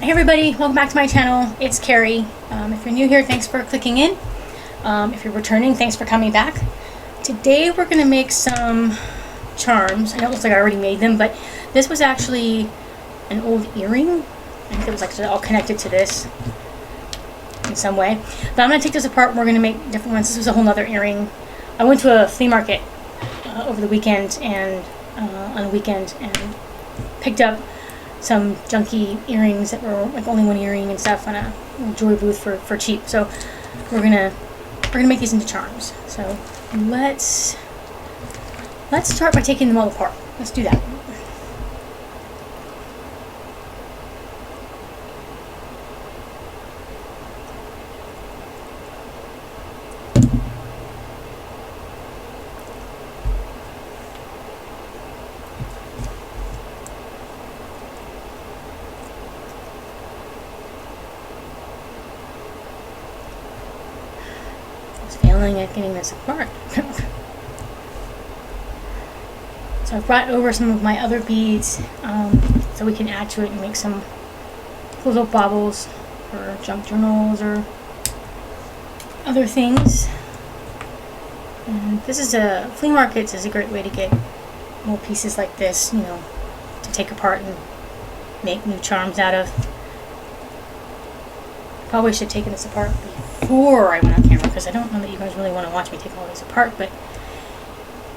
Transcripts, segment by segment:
Hey everybody, welcome back to my channel. It's Carrie. If you're new here, thanks for clicking in. If you're returning, thanks for coming back. Today we're going to make some charms. I know it looks like I already made them, but this was actually an old earring. I think it was actually all connected to this in some way. But I'm going to take this apart and we're going to make different ones. This was a whole other earring. I went to a flea market over the weekend and on a weekend and picked up some junky earrings that were like only one earring and stuff on a jewelry booth for cheap. So we're gonna make these into charms. So let's start by taking them all apart. Let's do that. Failing at getting this apart. So I've brought over some of my other beads so we can add to it and make some little baubles or junk journals or other things. And this is a flea market. Is a great way to get more pieces like this, you know, to take apart and make new charms out of. Probably should have taken this apart before I went on camera because I don't know that you guys really want to watch me take all this apart, but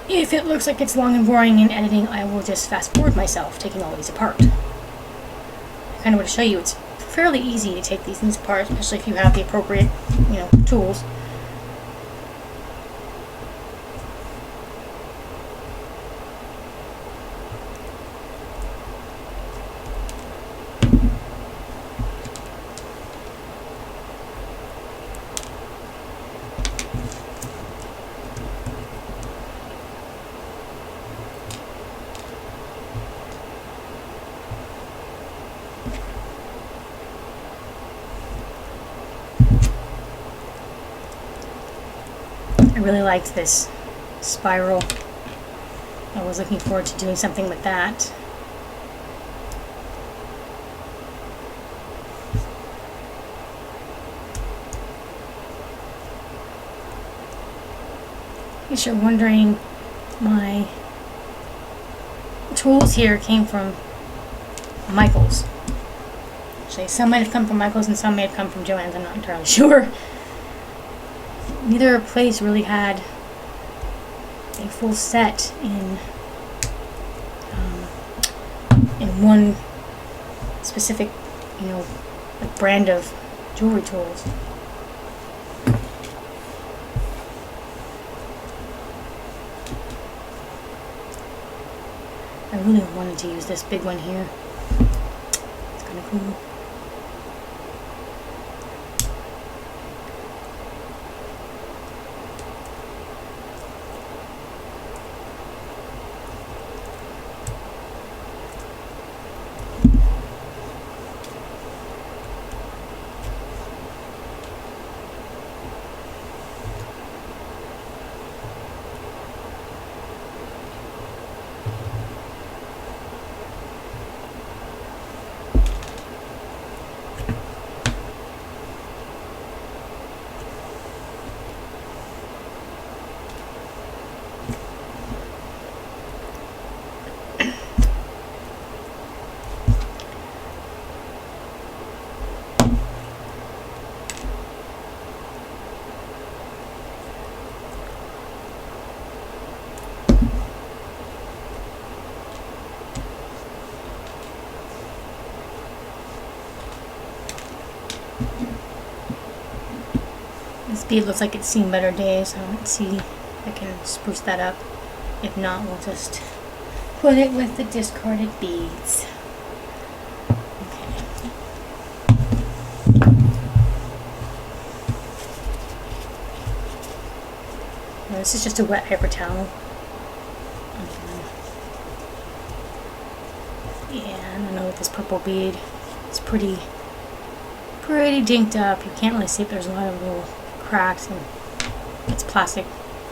if it looks like it's long and boring in editing, I will just fast forward myself taking all these apart. I kind of want to show you it's fairly easy to take these things apart, especially if you have the appropriate, you know, tools. I really liked this spiral. I was looking forward to doing something with that. In case you're wondering, my tools here came from Michaels. Actually, some might have come from Michaels and some may have come from Joann's. I'm not entirely sure. Neither place really had a full set in one specific, you know, like brand of jewelry tools. I really wanted to use this big one here. It's kind of cool. This bead looks like it's seen better days, so let's see if I can spruce that up. If not, we'll just put it with the discarded beads. Okay. Now, this is just a wet paper towel. Yeah, I don't know with this purple bead. It's pretty dinked up. You can't really see it. There's a lot of little cracks, and it's plastic,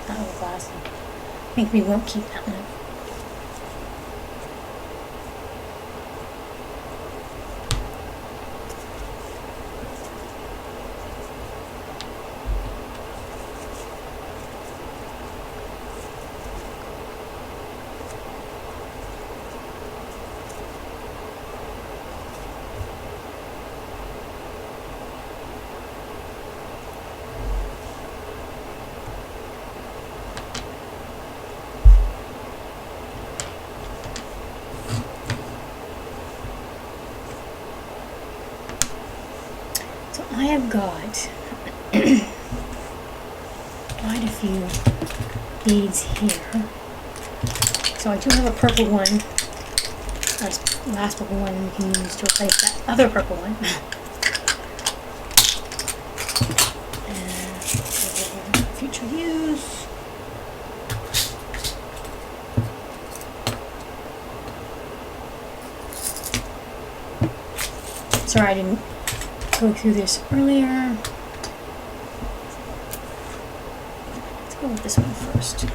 not real glass. I think we won't keep that one. So I have got quite a few beads here. So I do have a purple one. That's the last purple one we can use to replace that other purple one. And future use. Sorry, I didn't go through this earlier. Let's go with this one first.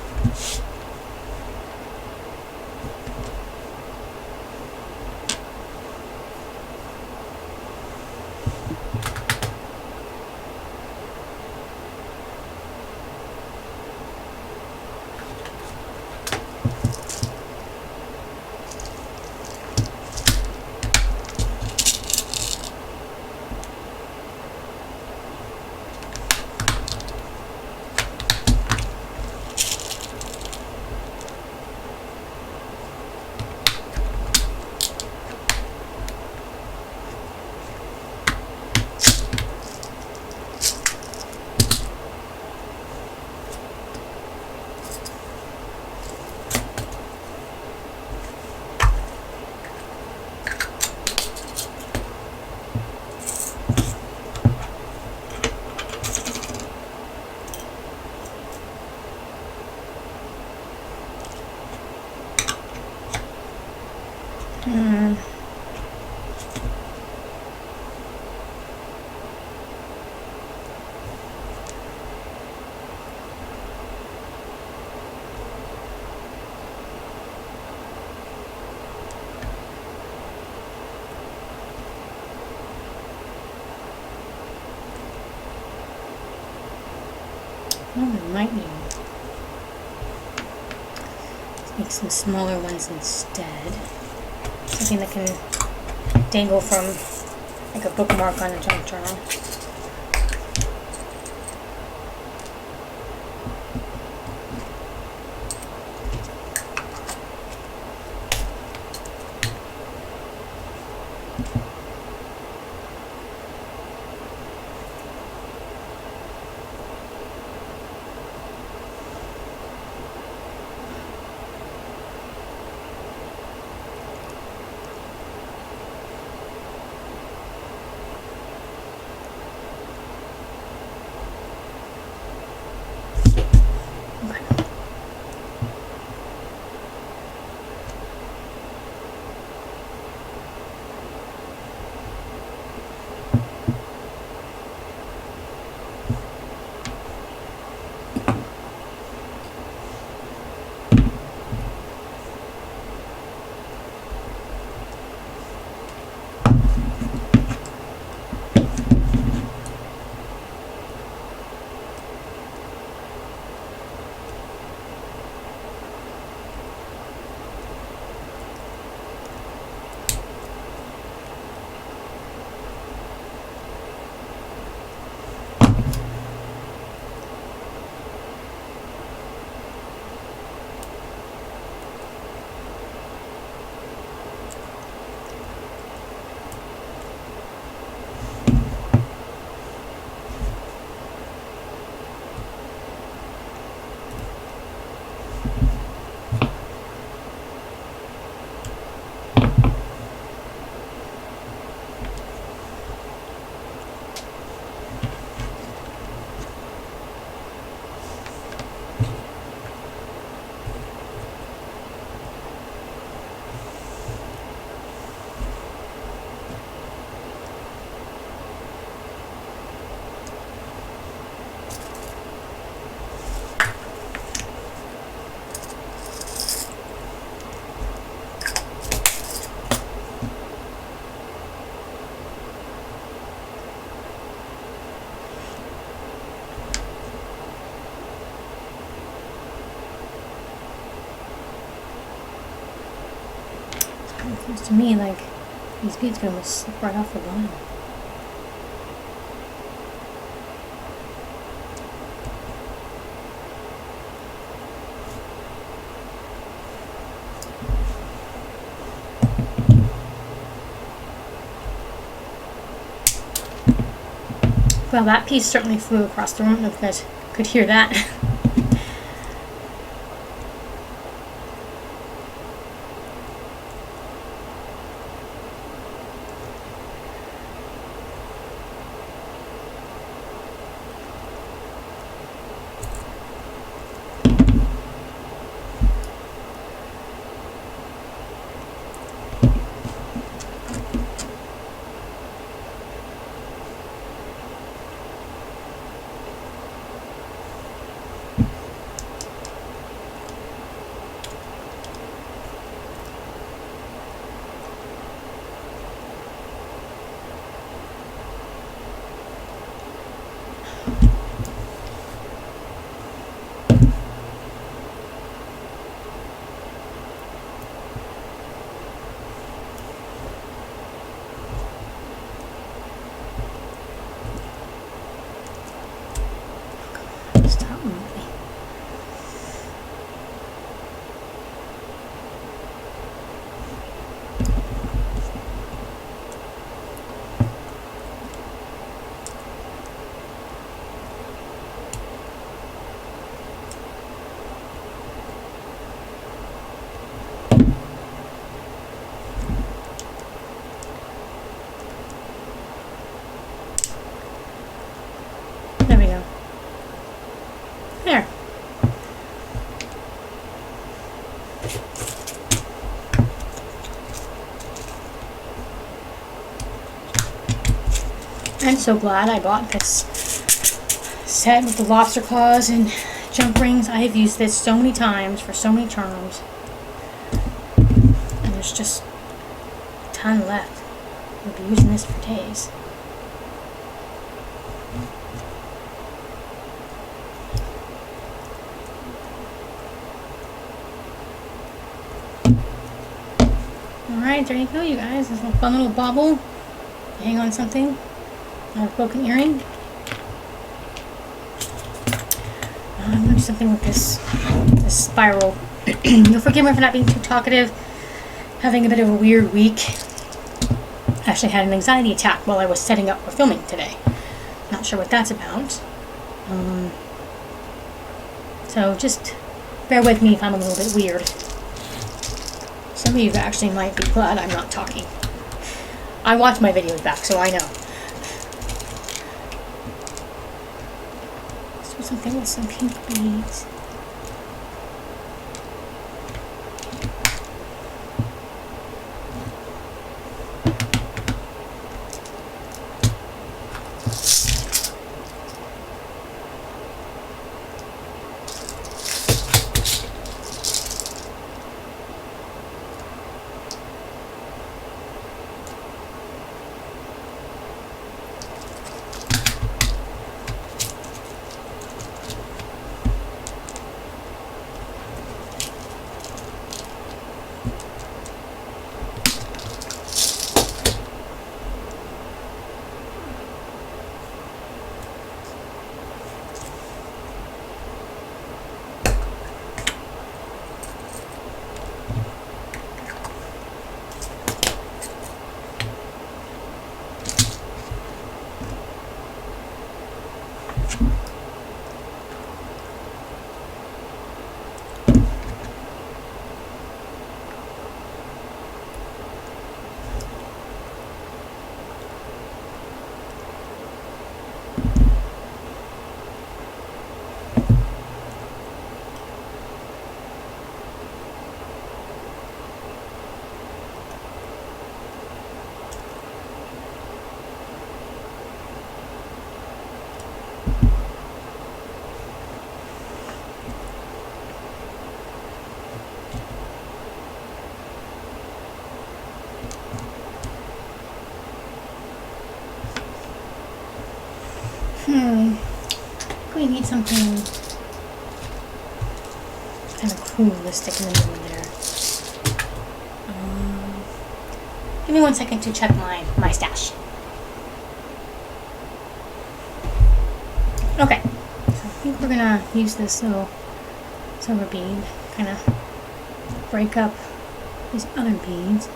Oh, I might need to make some smaller ones instead. Something that can dangle from like a bookmark on a junk journal. It seems to me like these beads can almost slip right off the bottom. Well, that piece certainly flew across the room. I don't know if you guys could hear that. Stop moving. There we go. There. I'm so glad I bought this set with the lobster claws and jump rings. I have used this so many times for so many charms. And there's just a ton left. We'll be using this for days. Alright, there you go, you guys. This little fun little bauble. Hang on something. A broken earring. I'm going to do something with this spiral. You'll forgive me for not being too talkative. Having a bit of a weird week. Actually had an anxiety attack while I was setting up for filming today. Not sure what that's about. So just bear with me if I'm a little bit weird. Some of you actually might be glad I'm not talking. I watch my videos back, so I know. Let's do something with some pink beads. We need something kind of cool to stick in the middle there. Give me 1 second to check my stash. Okay, so I think we're gonna use this little silver bead, kind of break up these other beads.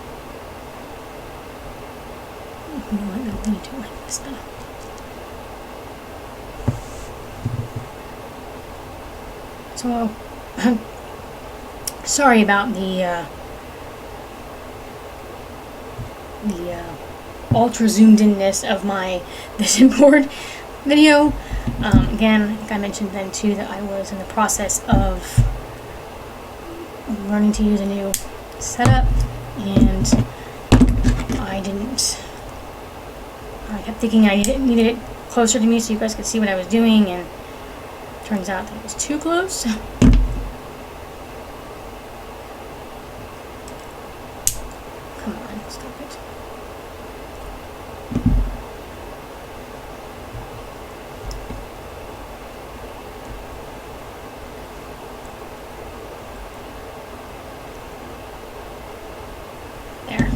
You know what? No, we need to like this though. So, sorry about the ultra zoomed inness of my vision board video. Again, I think I mentioned then too that I was in the process of learning to use a new setup, and I kept thinking I needed it closer to me so you guys could see what I was doing, and turns out that it was too close. Come on, stop it. There.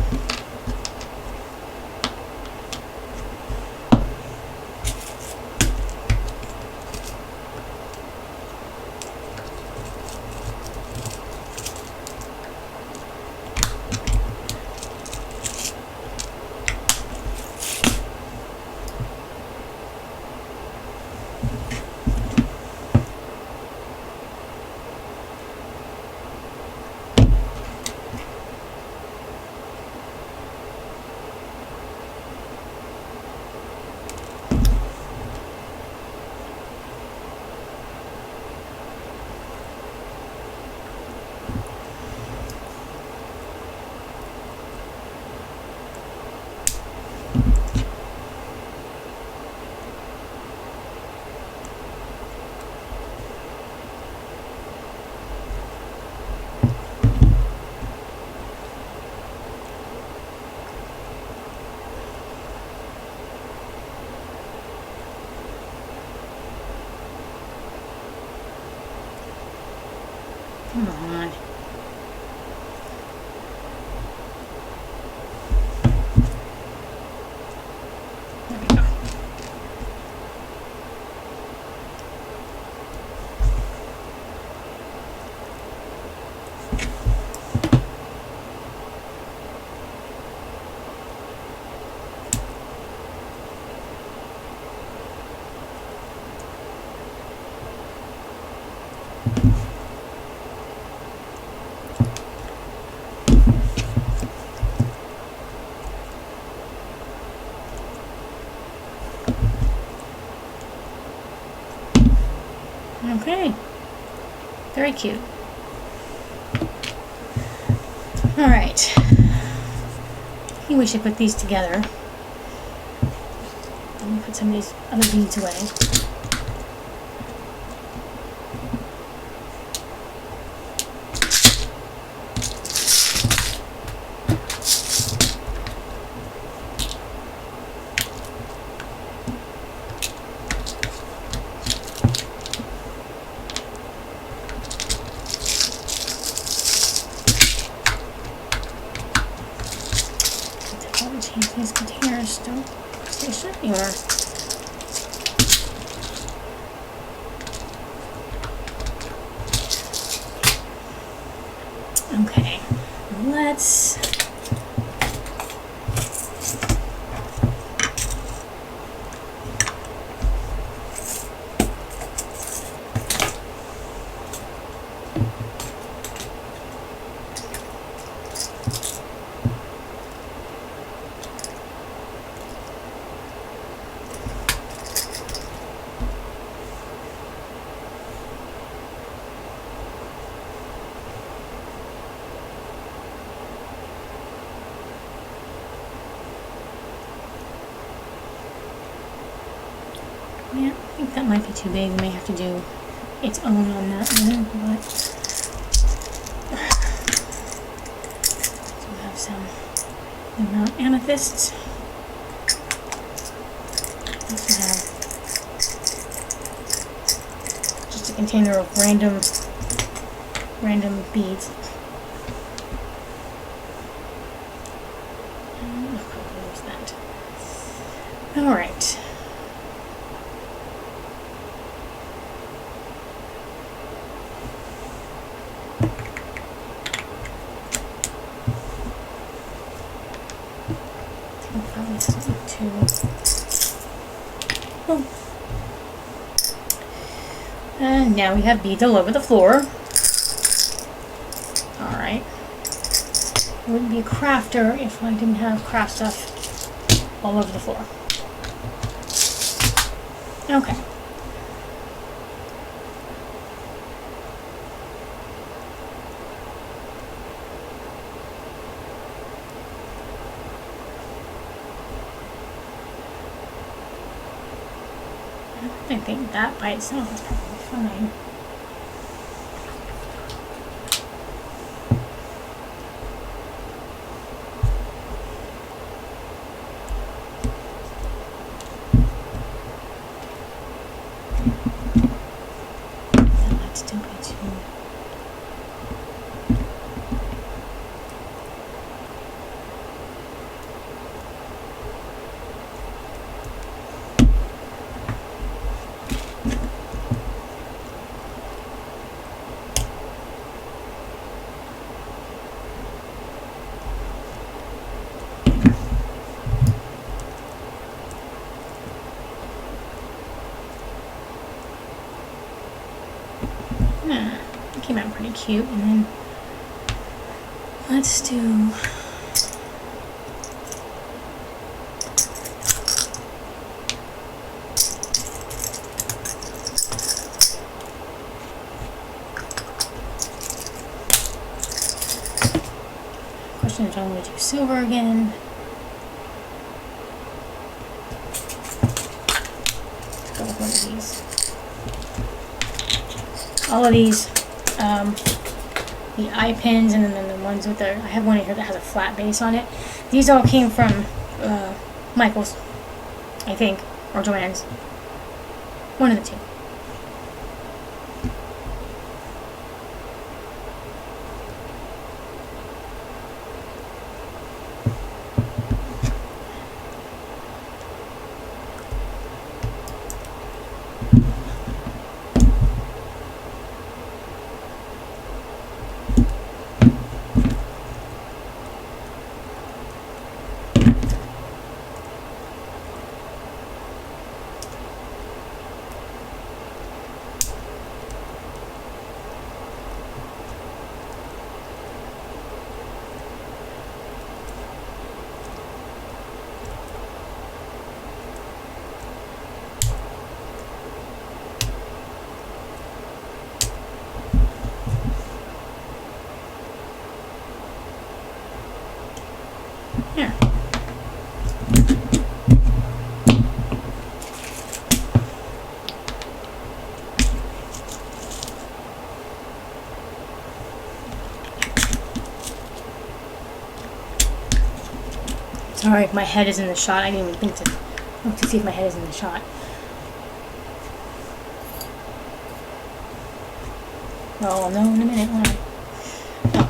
Come on. There we go. Okay, very cute. All right, I think we should put these together. Let me put some of these other beads away. Change these containers still. They should be more. Okay, let's yeah, I think that might be too big. We may have to do its own on that one, but so we have some Mount Amethysts. Also have just a container of random beads. Use that. All right. And now we have beads all over the floor. Alright. I wouldn't be a crafter if I didn't have craft stuff all over the floor. Okay. I think that by itself is probably fine. Let's do it too. It came out pretty cute, and then let's do question is, I'm going to do silver again. Let's go with one of these. All of these, the eye pins, and then the ones with the, I have one in here that has a flat base on it. These all came from Michael's, I think, or Joann's. One of the two. Here. Sorry, my head is in the shot. I didn't even think to look to see if my head is in the shot. Oh, I'll know in a minute, won't I? Oh.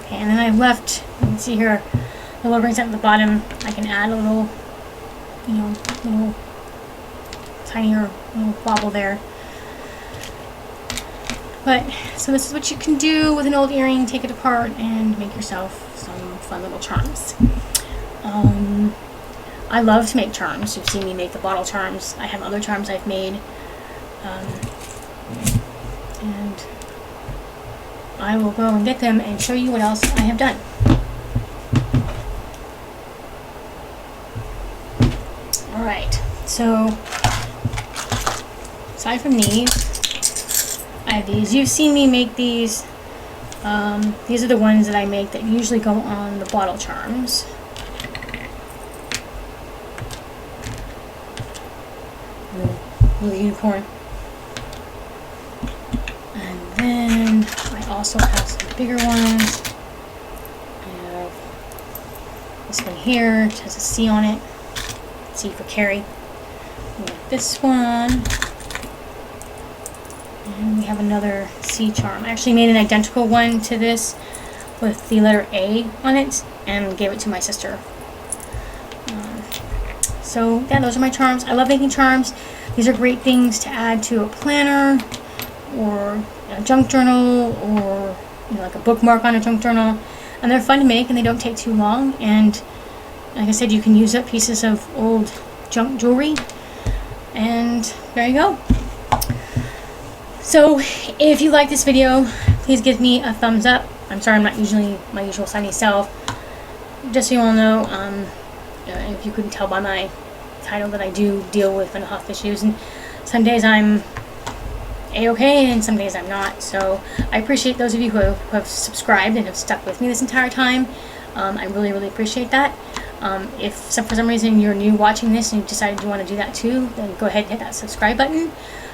And then I left, you can see here, the little rings at the bottom, I can add a little, little tinier little bobble there. But, so this is what you can do with an old earring. Take it apart and make yourself some fun little charms. I love to make charms. You've seen me make the bottle charms. I have other charms I've made. And I will go and get them and show you what else I have done. Alright, so aside from these, I have these. You've seen me make these. These are the ones that I make that usually go on the bottle charms. Little unicorn. And then I also have some bigger ones. I have this one here, which has a C on it. C for Carrie. We have this one. And we have another C charm. I actually made an identical one to this with the letter A on it and gave it to my sister. So yeah, those are my charms. I love making charms. These are great things to add to a planner or a junk journal, or like a bookmark on a junk journal. And they're fun to make and they don't take too long. And like I said, you can use up pieces of old junk jewelry. And there you go. So if you like this video, please give me a thumbs up. I'm sorry I'm not usually my usual sunny self. Just so you all know, if you couldn't tell by my title, that I do deal with mental health issues, and some days I'm a-okay and some days I'm not. So I appreciate those of you who have subscribed and have stuck with me this entire time. I really appreciate that. If for some reason you're new watching this and you decided you want to do that too, then go ahead and hit that subscribe button.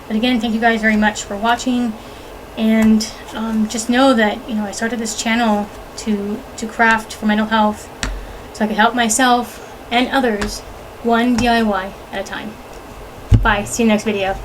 But again, thank you guys very much for watching, and just know that I started this channel to craft for mental health so I could help myself and others one DIY at a time. Bye. See you next video.